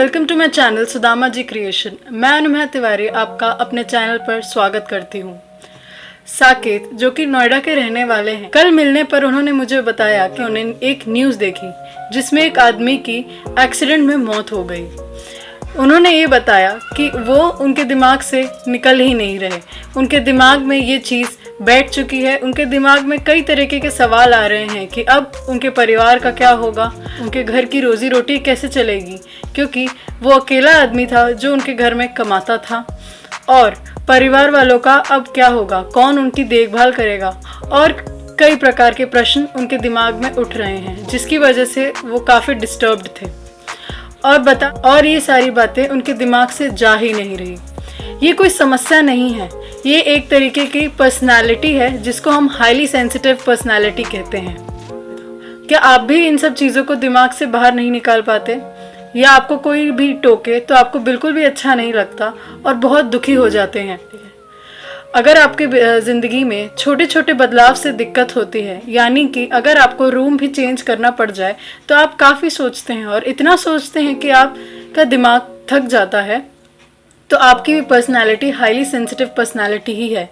Welcome to my channel Sudama ji creation. मैं अनुमेय तिवारी आपका अपने चैनल पर स्वागत करती हूँ। साकेत जो कि नोएडा के रहने वाले हैं, कल मिलने पर उन्होंने मुझे बताया कि उन्होंने एक न्यूज़ देखी जिसमें एक आदमी की एक्सीडेंट में मौत हो गई। उन्होंने ये बताया कि वो उनके दिमाग से निकल ही नहीं रहे, उनके दिमाग में ये चीज़ बैठ चुकी है। उनके दिमाग में कई तरीके के सवाल आ रहे हैं कि अब उनके परिवार का क्या होगा, उनके घर की रोजी रोटी कैसे चलेगी, क्योंकि वो अकेला आदमी था जो उनके घर में कमाता था। और परिवार वालों का अब क्या होगा, कौन उनकी देखभाल करेगा, और कई प्रकार के प्रश्न उनके दिमाग में उठ रहे हैं, जिसकी वजह से वो काफ़ी डिस्टर्ब्ड थे। और ये सारी बातें उनके दिमाग से जा ही नहीं रही। ये कोई समस्या नहीं है, ये एक तरीके की पर्सनालिटी है जिसको हम हाईली सेंसिटिव पर्सनालिटी कहते हैं। क्या आप भी इन सब चीज़ों को दिमाग से बाहर नहीं निकाल पाते, या आपको कोई भी टोके तो आपको बिल्कुल भी अच्छा नहीं लगता और बहुत दुखी हो जाते हैं? अगर आपके ज़िंदगी में छोटे छोटे बदलाव से दिक्कत होती है, यानी कि अगर आपको रूम भी चेंज करना पड़ जाए तो आप काफ़ी सोचते हैं और इतना सोचते हैं कि आपका दिमाग थक जाता है, तो आपकी भी पर्सनालिटी हाईली सेंसिटिव पर्सनालिटी ही है।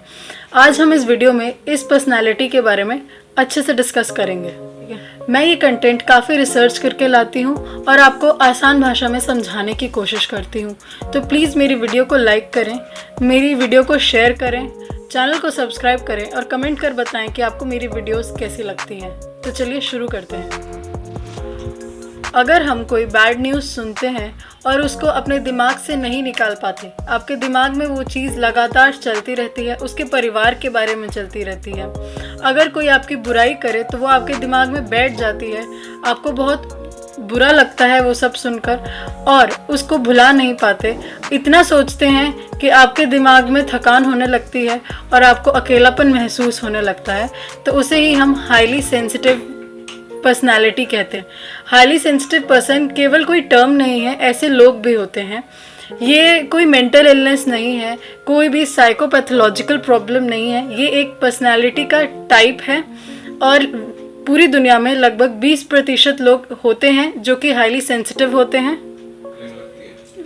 आज हम इस वीडियो में इस पर्सनालिटी के बारे में अच्छे से डिस्कस करेंगे। मैं ये कंटेंट काफ़ी रिसर्च करके लाती हूँ और आपको आसान भाषा में समझाने की कोशिश करती हूँ, तो प्लीज़ मेरी वीडियो को लाइक करें, मेरी वीडियो को शेयर करें, चैनल को सब्सक्राइब करें और कमेंट कर बताएं कि आपको मेरी वीडियोस कैसी लगती हैं। तो चलिए शुरू करते हैं। अगर हम कोई बैड न्यूज़ सुनते हैं और उसको अपने दिमाग से नहीं निकाल पाते, आपके दिमाग में वो चीज़ लगातार चलती रहती है, उसके परिवार के बारे में चलती रहती है। अगर कोई आपकी बुराई करे तो वो आपके दिमाग में बैठ जाती है, आपको बहुत बुरा लगता है वो सब सुनकर और उसको भुला नहीं पाते। इतना सोचते हैं कि आपके दिमाग में थकान होने लगती है और आपको अकेलापन महसूस होने लगता है, तो उसे ही हम हाईली सेंसिटिव पर्सनालिटी कहते हैं। हाईली सेंसिटिव पर्सन केवल कोई टर्म नहीं है, ऐसे लोग भी होते हैं। ये कोई मेंटल इलनेस नहीं है, कोई भी साइकोपैथोलॉजिकल प्रॉब्लम नहीं है, ये एक पर्सनालिटी का टाइप है। और पूरी दुनिया में लगभग 20% लोग होते हैं जो कि हाईली सेंसिटिव होते हैं,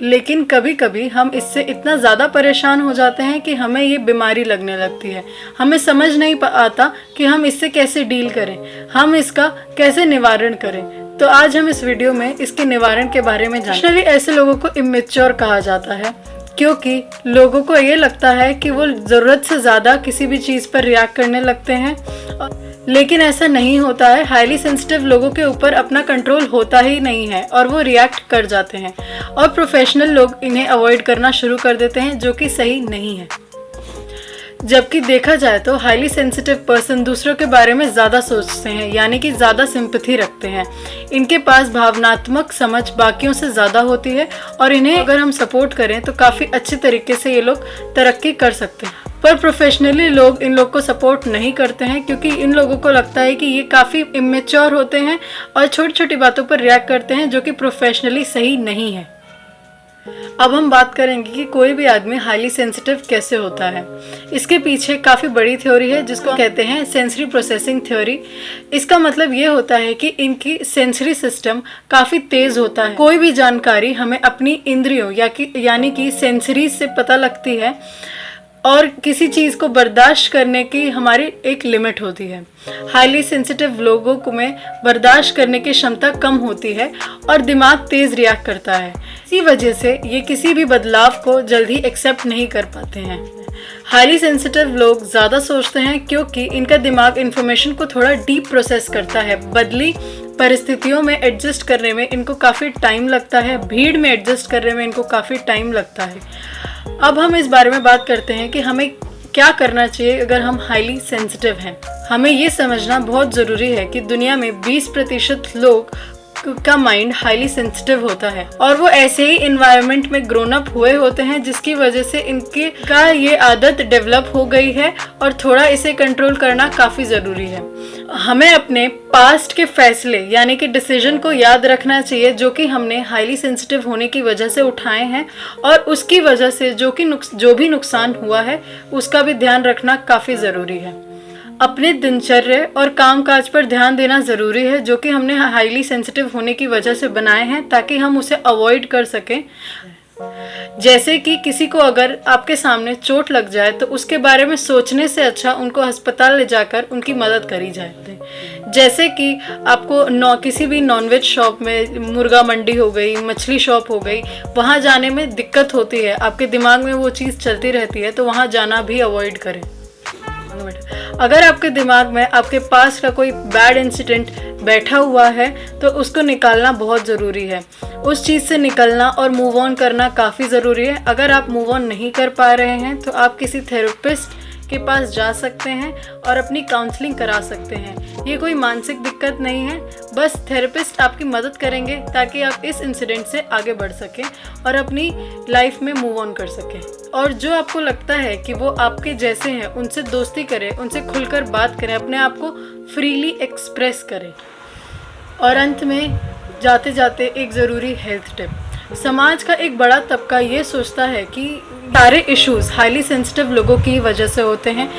लेकिन कभी कभी हम इससे इतना ज़्यादा परेशान हो जाते हैं कि हमें ये बीमारी लगने लगती है। हमें समझ नहीं आता कि हम इससे कैसे डील करें, हम इसका कैसे निवारण करें। तो आज हम इस वीडियो में इसके निवारण के बारे में जानेंगे। ऐसे लोगों को इमेच्योर कहा जाता है क्योंकि लोगों को ये लगता है कि वो ज़रूरत से ज़्यादा किसी भी चीज़ पर रिएक्ट करने लगते हैं, लेकिन ऐसा नहीं होता है। हाईली सेंसिटिव लोगों के ऊपर अपना कंट्रोल होता ही नहीं है और वो रिएक्ट कर जाते हैं, और प्रोफेशनल लोग इन्हें अवॉइड करना शुरू कर देते हैं, जो कि सही नहीं है। जबकि देखा जाए तो हाईली सेंसिटिव पर्सन दूसरों के बारे में ज़्यादा सोचते हैं, यानी कि ज़्यादा सिंपैथी रखते हैं। इनके पास भावनात्मक समझ बाकियों से ज़्यादा होती है और इन्हें अगर हम सपोर्ट करें तो काफ़ी अच्छे तरीके से ये लोग तरक्की कर सकते हैं। पर प्रोफेशनली लोग इन लोग को सपोर्ट नहीं करते हैं, क्योंकि इन लोगों को लगता है कि ये काफ़ी इमेच्योर होते हैं और छोटी छोटी बातों पर रिएक्ट करते हैं, जो कि प्रोफेशनली सही नहीं है। अब हम बात करेंगे कि कोई भी आदमी हाईली सेंसिटिव कैसे होता है। इसके पीछे काफ़ी बड़ी थ्योरी है जिसको कहते हैं सेंसरी प्रोसेसिंग थ्योरी। इसका मतलब ये होता है कि इनकी सेंसरी सिस्टम काफ़ी तेज़ होता है। कोई भी जानकारी हमें अपनी इंद्रियों यानी कि सेंसरी से पता लगती है, और किसी चीज़ को बर्दाश्त करने की हमारी एक लिमिट होती है। हाईली सेंसिटिव लोगों को में बर्दाश्त करने की क्षमता कम होती है और दिमाग तेज़ रिएक्ट करता है। इसी वजह से ये किसी भी बदलाव को जल्दी एक्सेप्ट नहीं कर पाते हैं। हाईली सेंसिटिव लोग ज़्यादा सोचते हैं क्योंकि इनका दिमाग इन्फॉर्मेशन को थोड़ा डीप प्रोसेस करता है। बदली परिस्थितियों में एडजस्ट करने में इनको काफ़ी टाइम लगता है, भीड़ में एडजस्ट करने में इनको काफ़ी टाइम लगता है। अब हम इस बारे में बात करते हैं कि हमें क्या करना चाहिए अगर हम हाईली सेंसिटिव हैं। हमें ये समझना बहुत ज़रूरी है कि दुनिया में 20% लोग का माइंड हाईली सेंसिटिव होता है, और वो ऐसे ही इन्वायरमेंट में ग्रोन अप हुए होते हैं, जिसकी वजह से इनके का ये आदत डेवलप हो गई है और थोड़ा इसे कंट्रोल करना काफ़ी ज़रूरी है। हमें अपने पास्ट के फैसले यानी कि डिसीजन को याद रखना चाहिए, जो कि हमने हाईली सेंसिटिव होने की वजह से उठाए हैं, और उसकी वजह से जो भी नुकसान हुआ है उसका भी ध्यान रखना काफ़ी ज़रूरी है। अपने दिनचर्या और कामकाज पर ध्यान देना ज़रूरी है, जो कि हमने हाईली सेंसिटिव होने की वजह से बनाए हैं ताकि हम उसे अवॉइड कर सकें। जैसे कि किसी को अगर आपके सामने चोट लग जाए तो उसके बारे में सोचने से अच्छा उनको अस्पताल ले जाकर उनकी मदद करी जाए। जैसे कि आपको किसी भी नॉनवेज शॉप में, मुर्गा मंडी हो गई, मछली शॉप हो गई, वहाँ जाने में दिक्कत होती है, आपके दिमाग में वो चीज़ चलती रहती है, तो वहाँ जाना भी अवॉइड करें। अगर आपके दिमाग में आपके पास का कोई बैड इंसिडेंट बैठा हुआ है तो उसको निकालना बहुत ज़रूरी है। उस चीज़ से निकलना और मूव ऑन करना काफ़ी ज़रूरी है। अगर आप मूव ऑन नहीं कर पा रहे हैं तो आप किसी थेरेपिस्ट के पास जा सकते हैं और अपनी काउंसलिंग करा सकते हैं। ये कोई मानसिक दिक्कत नहीं है, बस थेरेपिस्ट आपकी मदद करेंगे ताकि आप इस इंसिडेंट से आगे बढ़ सकें और अपनी लाइफ में मूव ऑन कर सकें। और जो आपको लगता है कि वो आपके जैसे हैं, उनसे दोस्ती करें, उनसे खुलकर बात करें, अपने आप को फ्रीली एक्सप्रेस करें। और अंत में जाते जाते एक ज़रूरी हेल्थ टिप। समाज का एक बड़ा तबका ये सोचता है कि सारे इश्यूज़ हाईली सेंसिटिव लोगों की वजह से होते हैं,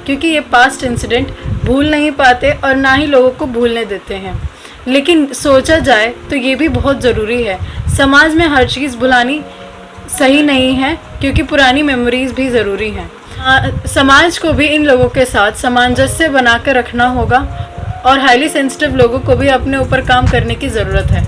क्योंकि ये पास्ट इंसिडेंट भूल नहीं पाते और ना ही लोगों को भूलने देते हैं। लेकिन सोचा जाए तो ये भी बहुत ज़रूरी है। समाज में हर चीज़ भुलानी सही नहीं है, क्योंकि पुरानी मेमोरीज़ भी ज़रूरी हैं। समाज को भी इन लोगों के साथ सामंजस्य बना कर रखना होगा और हाईली सेंसिटिव लोगों को भी अपने ऊपर काम करने की ज़रूरत है।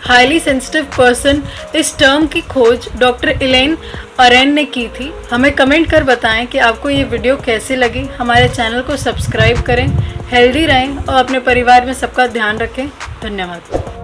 हाईली सेंसिटिव पर्सन इस टर्म की खोज डॉक्टर इलेन अरेन ने की थी। हमें कमेंट कर बताएं कि आपको ये वीडियो कैसी लगी। हमारे चैनल को सब्सक्राइब करें, हेल्दी रहें और अपने परिवार में सबका ध्यान रखें। धन्यवाद।